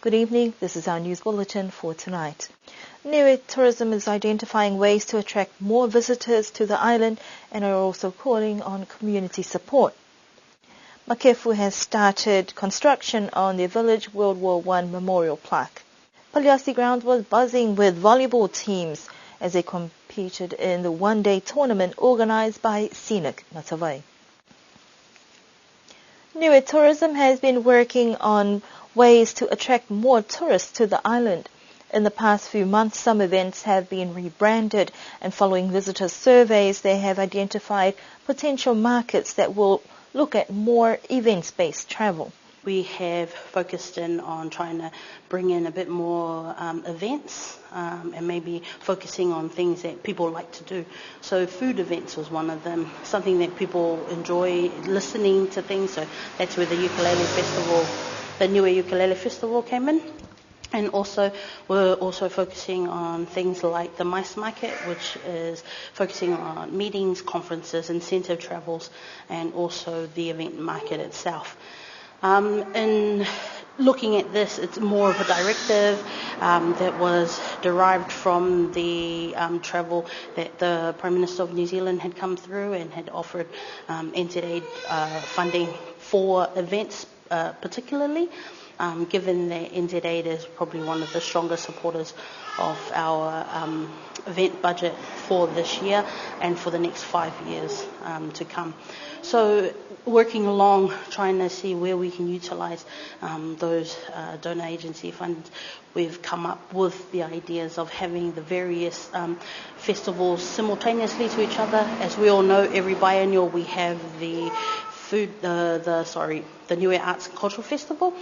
Good evening, this is our news bulletin for tonight. Niue Tourism is identifying ways to attract more visitors to the island and are also calling on community support. Makefu has started construction on the Village World War I Memorial Plaque. Paliasi Ground was buzzing with volleyball teams as they competed in the one-day tournament organized by Scenic Matavai. Niue Tourism has been working on ways to attract more tourists to the island. In the past few months, some events have been rebranded, and following visitor surveys, they have identified potential markets that will look at more events-based travel. We have focused in on trying to bring in a bit more events and maybe focusing on things that people like to do. So food events was one of them, something that people enjoy listening to things. So that's where the Niue Ukulele Festival came in. And also, we're also focusing on things like the Mice Market, which is focusing on meetings, conferences, incentive travels, and also the event market itself. In looking at this, it's more of a directive that was derived from the travel that the Prime Minister of New Zealand had come through and had offered NZAID funding for events particularly, given that NZAID is probably one of the strongest supporters of our event budget for this year and for the next 5 years to come. So working along, trying to see where we can utilise those donor agency funds, we've come up with the ideas of having the various festivals simultaneously to each other. As we all know, every biennial we have the Niue Arts and Cultural Festival,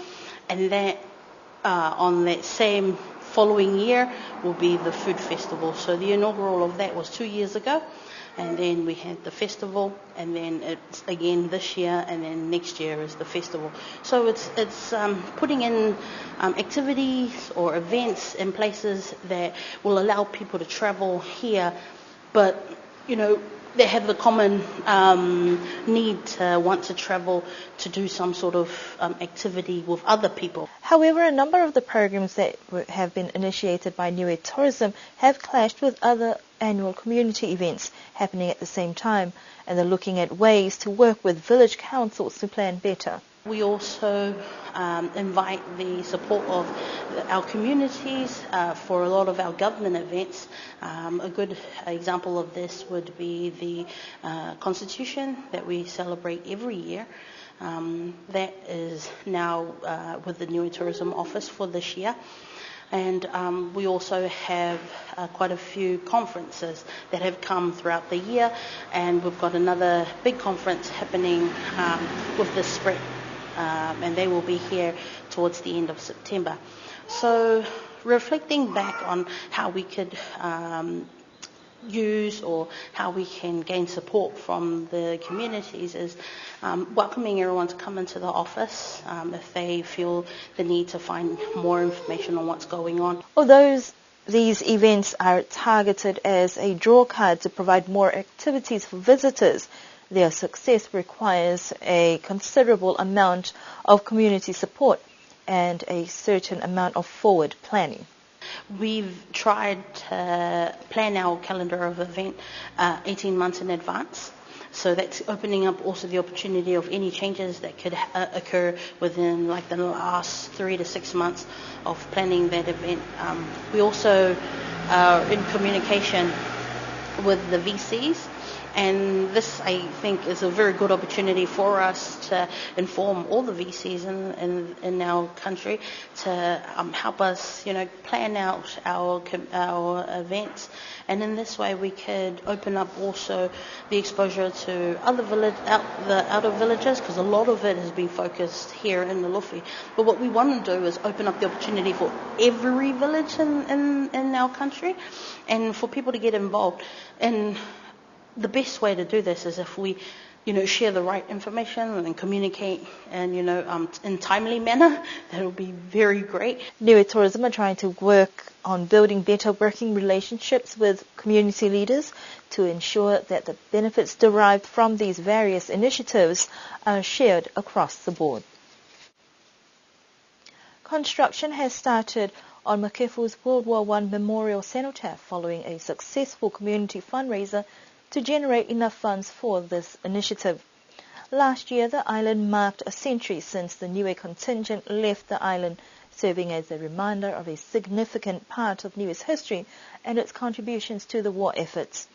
and that on that same following year will be the food festival. So the inaugural of that was 2 years ago, and then we had the festival, and then it's again this year, and then next year is the festival. So it's putting in activities or events in places that will allow people to travel here, but they have the common need to want to travel to do some sort of activity with other people. However, a number of the programs that have been initiated by Niue Tourism have clashed with other annual community events happening at the same time, and they're looking at ways to work with village councils to plan better. We also invite the support of our communities for a lot of our government events. A good example of this would be the Constitution that we celebrate every year. That is now with the Niue Tourism Office for this year. And we also have quite a few conferences that have come throughout the year, and we've got another big conference happening with the Spring. And they will be here towards the end of September. So reflecting back on how we could use or how we can gain support from the communities is welcoming everyone to come into the office if they feel the need to find more information on what's going on. Although these events are targeted as a draw card to provide more activities for visitors, their success requires a considerable amount of community support and a certain amount of forward planning. We've tried to plan our calendar of event 18 months in advance. So that's opening up also the opportunity of any changes that could occur within the last 3 to 6 months of planning that event. We also are in communication with the VCs. And this, I think, is a very good opportunity for us to inform all the VCs in our country to help us, plan out our events. And in this way, we could open up also the exposure to the outer villages, because a lot of it has been focused here in the Lufi. But what we want to do is open up the opportunity for every village in our country, and for people to get involved. And the best way to do this is if we, share the right information and communicate and, in timely manner. That'll be very great. Niue Tourism are trying to work on building better working relationships with community leaders to ensure that the benefits derived from these various initiatives are shared across the board. Construction has started on Makefu's World War I Memorial Cenotaph following a successful community fundraiser to generate enough funds for this initiative. Last year, the island marked a century since the Niue contingent left the island, serving as a reminder of a significant part of Niue's history and its contributions to the war efforts.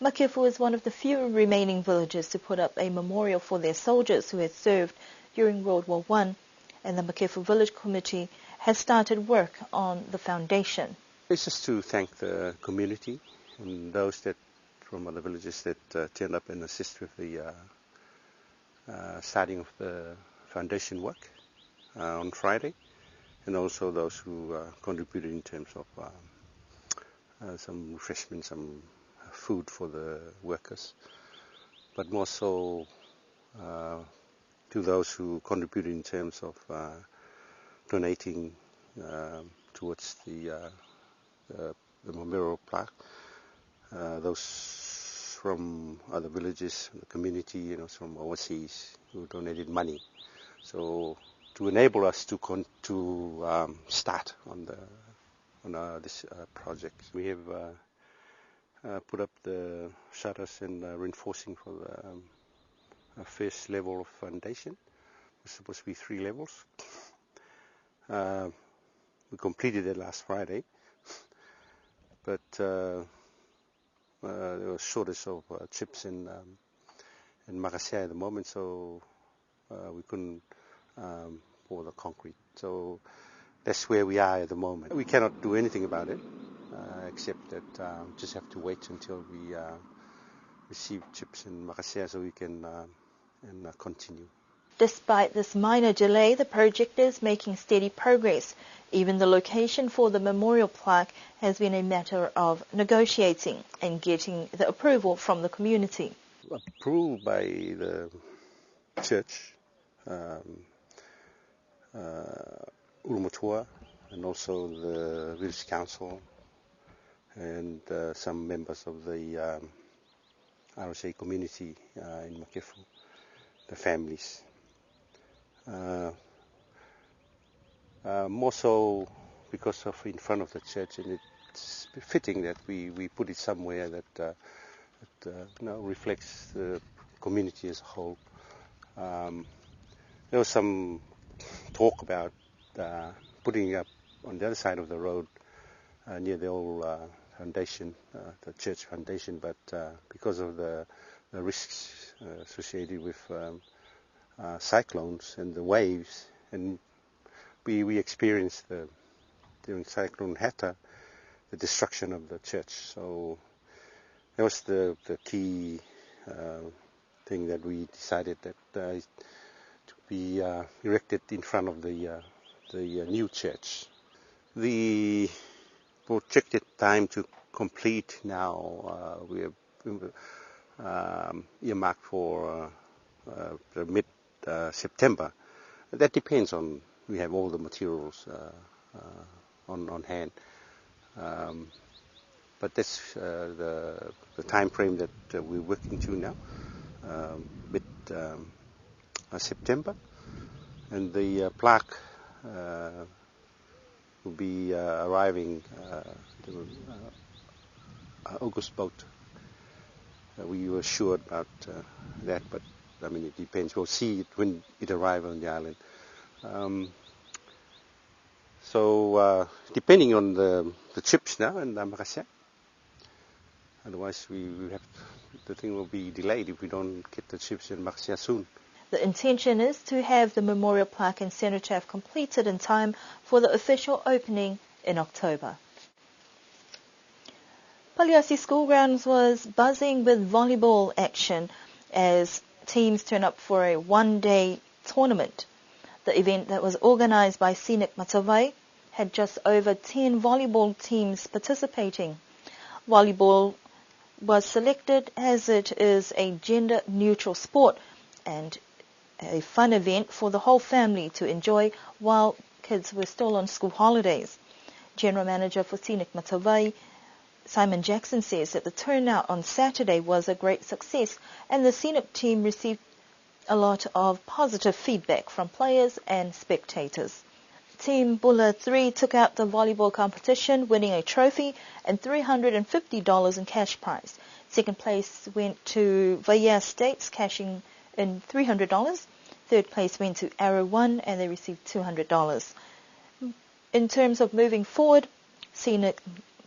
Makefu is one of the few remaining villages to put up a memorial for their soldiers who had served during World War I, and the Makefu Village Committee has started work on the foundation. It's just to thank the community and those that from other villages that turned up and assist with the starting of the foundation work on Friday, and also those who contributed in terms of some refreshment, some food for the workers, but more so to those who contributed in terms of donating towards the memorial plaque. Those from other villages, the community, from overseas, who donated money. So to enable us to start on this project, we have put up the shutters and reinforcing for the first level of foundation. It's supposed to be 3 levels. We completed it last Friday, but there was shortage of chips and magasia at the moment, so we couldn't pour the concrete. So that's where we are at the moment. We cannot do anything about it, except that just have to wait until we receive chips and magasia so we can continue. Despite this minor delay, the project is making steady progress. Even the location for the memorial plaque has been a matter of negotiating and getting the approval from the community. Approved by the church, Urumatua, and also the village council, and some members of the RSA community in Makefu, the families. More so because of in front of the church, and it's fitting that we put it somewhere that reflects the community as a whole. There was some talk about putting it up on the other side of the road near the old foundation, the church foundation, but because of the risks associated with cyclones and the waves, and we experienced during Cyclone Hatta the destruction of the church. So that was the key thing that we decided that to be erected in front of the new church. The projected time to complete now we have earmarked for the mid-September. That depends on we have all the materials on hand, but that's the time frame that we're working to now, mid-September, and the plaque will be arriving August boat. We were sure about that, but I mean it depends. We'll see it when it arrives on the island. So depending on the chips now and the magasia, otherwise the thing will be delayed if we don't get the chips and magasia soon. The intention is to have the memorial plaque and cenotaph completed in time for the official opening in October. Paliasi School Grounds was buzzing with volleyball action as teams turn up for a one-day tournament. The event that was organised by Scenic Matavai had just over 10 volleyball teams participating. Volleyball was selected as it is a gender-neutral sport and a fun event for the whole family to enjoy while kids were still on school holidays. General Manager for Scenic Matavai, Simon Jackson, says that the turnout on Saturday was a great success and the Scenic team received a lot of positive feedback from players and spectators. Team Bula 3 took out the volleyball competition, winning a trophy and $350 in cash prize. Second place went to Vaya States, cashing in $300. Third place went to Arrow 1, and they received $200. In terms of moving forward, Scenic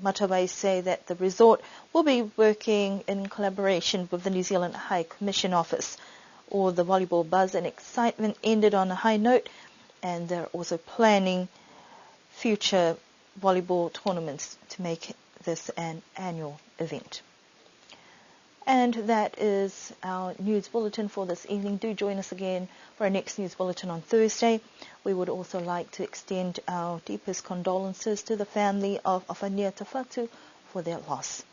Matabai say that the resort will be working in collaboration with the New Zealand High Commission Office. All the volleyball buzz and excitement ended on a high note, and they're also planning future volleyball tournaments to make this an annual event. And that is our news bulletin for this evening. Do join us again for our next news bulletin on Thursday. We would also like to extend our deepest condolences to the family of Afania Tafatu for their loss.